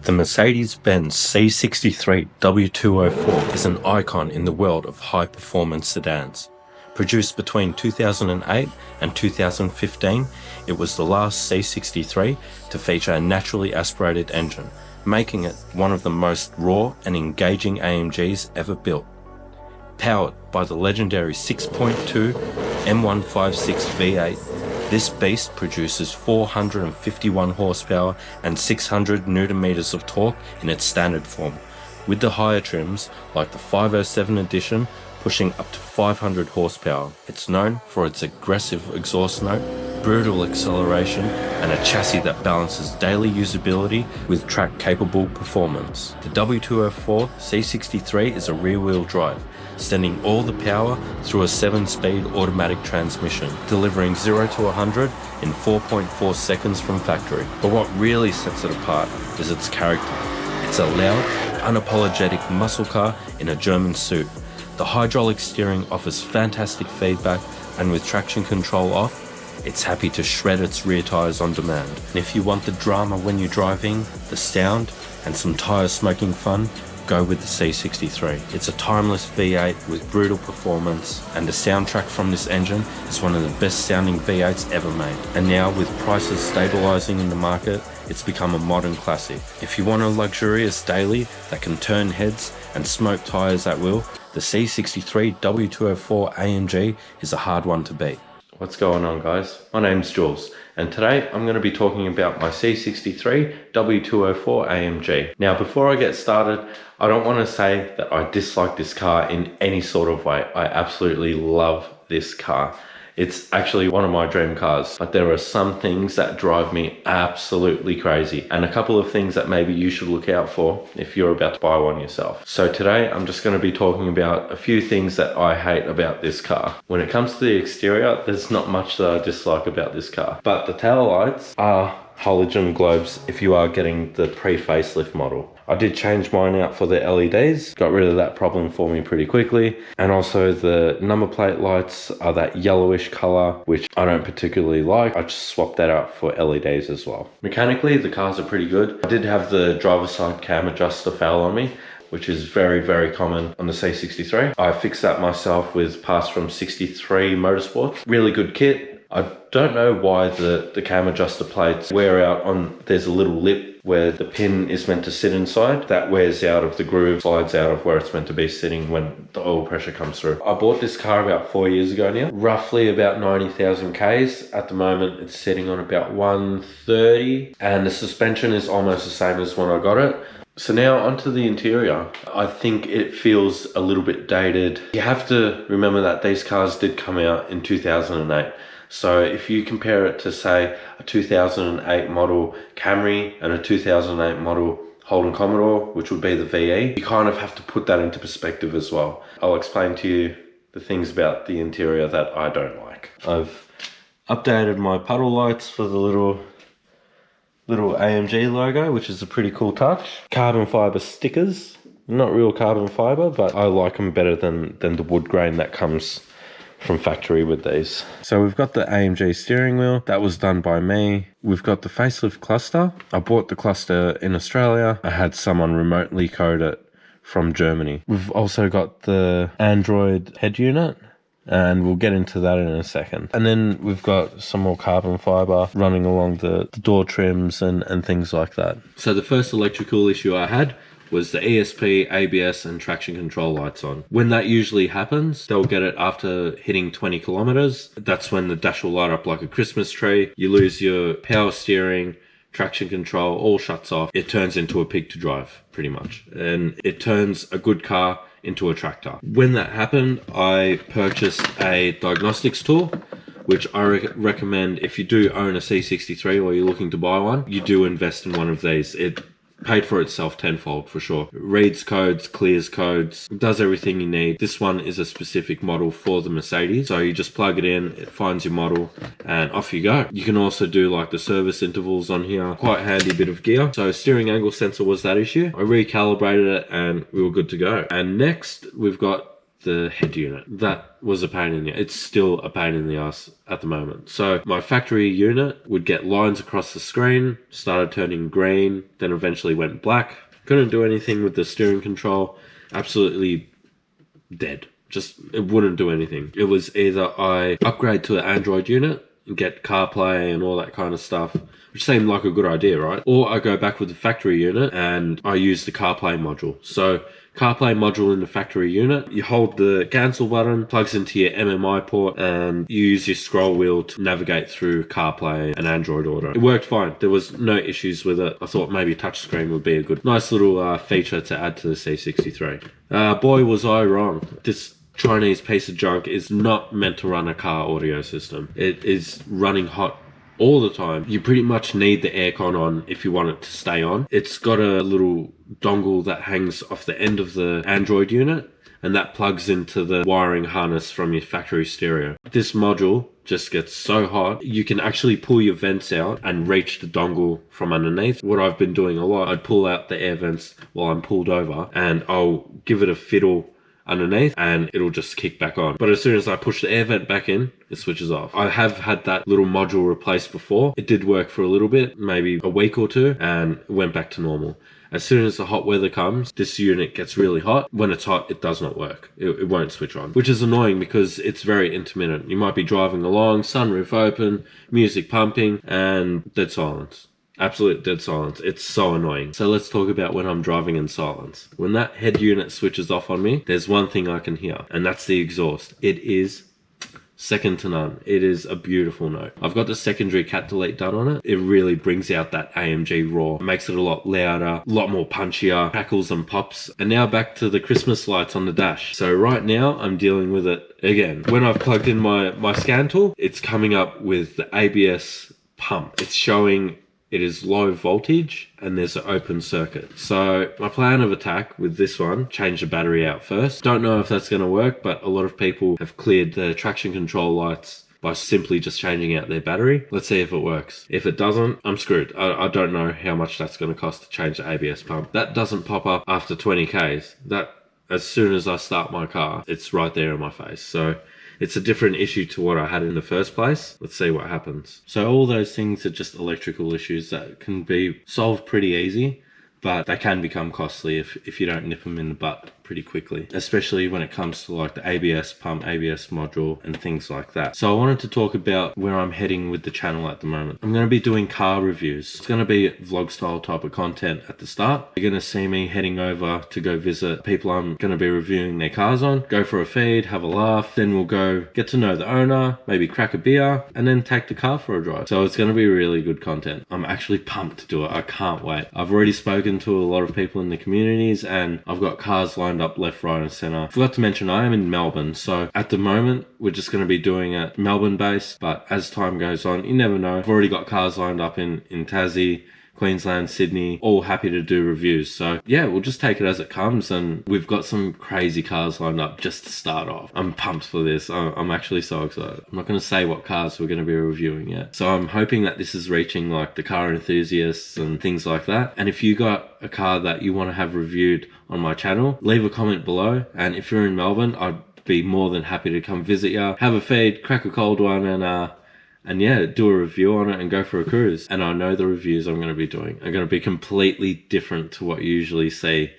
The Mercedes-Benz C63 W204 is an icon in the world of high-performance sedans. Produced between 2008 and 2015, it was the last C63 to feature a naturally aspirated engine, making it one of the most raw and engaging AMGs ever built. Powered by the legendary 6.2 M156 V8, this beast produces 451 horsepower and 600 Nm of torque in its standard form, with the higher trims like the 507 edition pushing up to 500 horsepower. It's known for its aggressive exhaust note, brutal acceleration, and a chassis that balances daily usability with track-capable performance. The W204 C63 is a rear-wheel drive, sending all the power through a 7-speed automatic transmission, delivering 0 to 100 in 4.4 seconds from factory. But what really sets it apart is its character. It's a loud, unapologetic muscle car in a German suit. The hydraulic steering offers fantastic feedback, and with traction control off, it's happy to shred its rear tyres on demand. And if you want the drama when you're driving, the sound, and some tyre smoking fun, go with the C63. It's a timeless V8 with brutal performance, and the soundtrack from this engine is one of the best sounding V8s ever made. And now, with prices stabilising in the market, it's become a modern classic. If you want a luxurious daily that can turn heads and smoke tyres at will, the C63 W204 AMG is a hard one to beat. What's going on, guys? My name's Jules, and today I'm going to be talking about my C63 W204 AMG. Now, before I get started, I don't want to say that I dislike this car in any sort of way. I absolutely love this car. It's actually one of my dream cars, but there are some things that drive me absolutely crazy, and a couple of things that maybe you should look out for if you're about to buy one yourself. So today I'm just going to be talking about a few things that I hate about this car. When it comes to the exterior, there's not much that I dislike about this car, but the tail lights are halogen globes if you are getting the pre-facelift model. I did change mine out for the LEDs, got rid of that problem for me pretty quickly. And also the number plate lights are that yellowish color, which I don't particularly like. I just swapped that out for LEDs as well. Mechanically, the cars are pretty good. I did have the driver's side cam adjuster fail on me, which is very, very common on the C63. I fixed that myself with parts from 63 Motorsports. Really good kit. I don't know why the cam adjuster plates wear out on, there's a little lip where the pin is meant to sit inside. That wears out of the groove, slides out of where it's meant to be sitting when the oil pressure comes through. I bought this car about 4 years ago now, roughly about 90,000 Ks. At the moment, it's sitting on about 130, and the suspension is almost the same as when I got it. So now onto the interior. I think it feels a little bit dated. You have to remember that these cars did come out in 2008. So if you compare it to, say, a 2008 model Camry and a 2008 model Holden Commodore, which would be the VE, you kind of have to put that into perspective as well. I'll explain to you the things about the interior that I don't like. I've updated my puddle lights for the little AMG logo, which is a pretty cool touch. Carbon fiber stickers, not real carbon fiber, but I like them better than the wood grain that comes from factory with these. So we've got the AMG steering wheel, that was done by me. We've got the facelift cluster. I bought the cluster in Australia. I had someone remotely code it from Germany. We've also got the Android head unit, and we'll get into that in a second. And then we've got some more carbon fiber running along the door trims and things like that. So the first electrical issue I had was the ESP, ABS and traction control lights on. When that usually happens, they'll get it after hitting 20 kilometers. That's when the dash will light up like a Christmas tree. You lose your power steering, traction control, all shuts off. It turns into a pig to drive, pretty much. And it turns a good car into a tractor. When that happened, I purchased a diagnostics tool, which I recommend if you do own a C63 or you're looking to buy one, you do invest in one of these. It paid for itself tenfold for sure. It reads codes, clears codes, does everything you need. This one is a specific model for the Mercedes. So you just plug it in, it finds your model, and off you go. You can also do like the service intervals on here. Quite handy bit of gear. So steering angle sensor was that issue. I recalibrated it and we were good to go. And next we've got the head unit. That was a pain in the... It's still a pain in the ass at the moment. So my factory unit would get lines across the screen, started turning green, then eventually went black. Couldn't do anything with the steering control. Absolutely dead. Just, it wouldn't do anything. It was either I upgrade to an Android unit and get CarPlay and all that kind of stuff, which seemed like a good idea, right? Or I go back with the factory unit and I use the CarPlay module. So CarPlay module in the factory unit, you hold the cancel button, plugs into your MMI port, and you use your scroll wheel to navigate through CarPlay and Android Auto. It worked fine. There was no issues with it. I thought maybe touchscreen would be a good, nice little feature to add to the C63. Boy, was I wrong. This Chinese piece of junk is not meant to run a car audio system. It is running hot all the time. You pretty much need the aircon on if you want it to stay on. It's got a little dongle that hangs off the end of the Android unit, and that plugs into the wiring harness from your factory stereo. This module just gets so hot, you can actually pull your vents out and reach the dongle from underneath. What I've been doing a lot, I'd pull out the air vents while I'm pulled over, and I'll give it a fiddle underneath and it'll just kick back on. But as soon as I push the air vent back in, it switches off. I have had that little module replaced before. It did work for a little bit, maybe a week or two, and it went back to normal. As soon as the hot weather comes, this unit gets really hot. When it's hot, it does not work. It won't switch on, which is annoying because it's very intermittent. You might be driving along, sunroof open, music pumping, and dead silence. Absolute dead silence. It's so annoying. So let's talk about when I'm driving in silence. When that head unit switches off on me, there's one thing I can hear, and that's the exhaust. It is second to none. It is a beautiful note. I've got the secondary cat delete done on it. It really brings out that AMG roar. Makes it a lot louder, a lot more punchier, crackles and pops. And now back to the Christmas lights on the dash. So right now I'm dealing with it again. When I've plugged in my scan tool, it's coming up with the ABS pump. It's showing it is low voltage and there's an open circuit. So my plan of attack with this one, change the battery out first. Don't know if that's going to work, but a lot of people have cleared the traction control lights by simply just changing out their battery. Let's see if it works. If it doesn't, I'm screwed. I don't know how much that's going to cost to change the ABS pump. That doesn't pop up after 20 Ks. That, as soon as I start my car, it's right there in my face. So it's a different issue to what I had in the first place. Let's see what happens. So all those things are just electrical issues that can be solved pretty easy, but they can become costly if you don't nip them in the butt pretty quickly, especially when it comes to like the ABS pump, ABS module, and things like that. So I wanted to talk about where I'm heading with the channel at the moment. I'm going to be doing car reviews. It's going to be vlog style type of content at the start. You're going to see me heading over to go visit people I'm going to be reviewing their cars on, go for a feed, have a laugh, then we'll go get to know the owner, maybe crack a beer, and then take the car for a drive. So it's going to be really good content. I'm actually pumped to do it. I can't wait. I've already spoken to a lot of people in the communities and I've got cars lined up left, right and center. Forgot to mention I am in Melbourne, so at the moment we're just going to be doing it Melbourne based, but as time goes on, you never know. I've already got cars lined up in Tassie, Queensland, Sydney, all happy to do reviews. So yeah, we'll just take it as it comes, and we've got some crazy cars lined up just to start off. I'm pumped for this. I'm actually so excited. I'm not going to say what cars we're going to be reviewing yet. So I'm hoping that this is reaching like the car enthusiasts and things like that. And if you got a car that you want to have reviewed on my channel, leave a comment below. And if you're in Melbourne, I'd be more than happy to come visit you, have a feed, crack a cold one, and yeah, do a review on it and go for a cruise. And I know the reviews I'm going to be doing are going to be completely different to what you usually see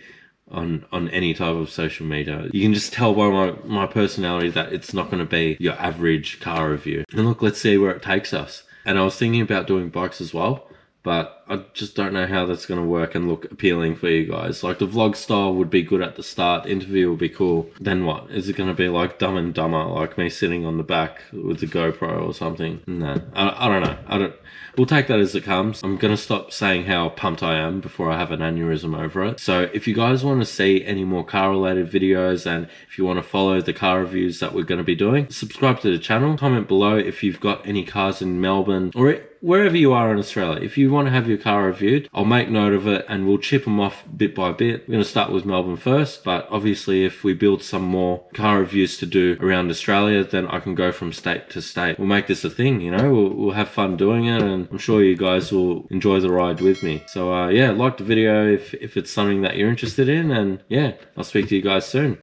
on any type of social media. You can just tell by my personality that it's not going to be your average car review. And look, let's see where it takes us. And I was thinking about doing bikes as well, but I just don't know how that's going to work and look appealing for you guys. Like the vlog style would be good at the start, interview would be cool. Then what? Is it going to be like Dumb and Dumber, like me sitting on the back with the GoPro or something? No, I don't know. We'll take that as it comes. I'm going to stop saying how pumped I am before I have an aneurysm over it. So if you guys want to see any more car related videos, and if you want to follow the car reviews that we're going to be doing, subscribe to the channel. Comment below if you've got any cars in Melbourne or wherever you are in Australia. If you want to have your car reviewed, I'll make note of it and we'll chip them off bit by bit. We're going to start with Melbourne first, but obviously if we build some more car reviews to do around Australia, then I can go from state to state. We'll make this a thing, you know, we'll have fun doing it, and I'm sure you guys will enjoy the ride with me. So yeah, like the video if it's something that you're interested in, and yeah, I'll speak to you guys soon.